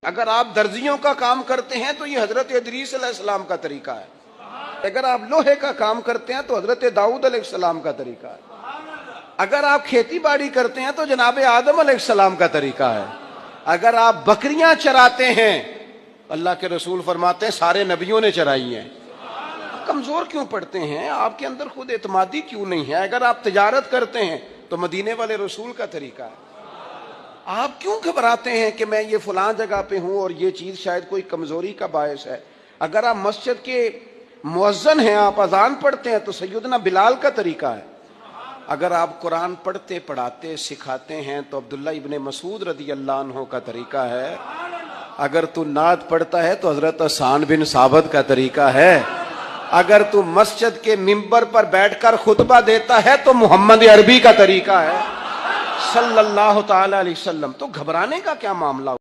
अगर आप दर्जियों का काम करते हैं तो ये हजरत इदरीस अलैहिस्सलाम का तरीका है। अगर आप लोहे का काम करते हैं तो हजरत दाऊद अलैहिस्सलाम का तरीका है। अगर आप खेती बाड़ी करते हैं तो जनाब आदम अलैहिस्सलाम का तरीका है। अगर आप बकरियां चराते हैं, अल्लाह के रसूल फरमाते हैं सारे नबियों ने चराई हैं। कमजोर क्यों पड़ते हैं? आपके अंदर खुद एतमादी क्यों नहीं है? अगर आप तिजारत करते हैं तो मदीने वाले रसूल का तरीका है। आप क्यों घबराते हैं कि मैं ये फलां जगह पे हूं और ये चीज शायद कोई कमजोरी का बायस है? अगर आप मस्जिद के मुअज्जिन हैं, आप अजान पढ़ते हैं तो सैयदना बिलाल का तरीका है। अगर आप कुरान पढ़ते पढ़ाते सिखाते हैं तो अब्दुल्ला इब्ने मसूद रदी अल्लाह अन्हु का तरीका है। अगर तू नात पढ़ता है तो हजरत हसन बिन साबित का तरीका है। अगर तू मस्जिद के मिंबर पर बैठकर खुतबा देता है तो मोहम्मद अरबी का तरीका है सल्लल्लाहु ताला अलैहि वसल्लम। तो घबराने का क्या मामला?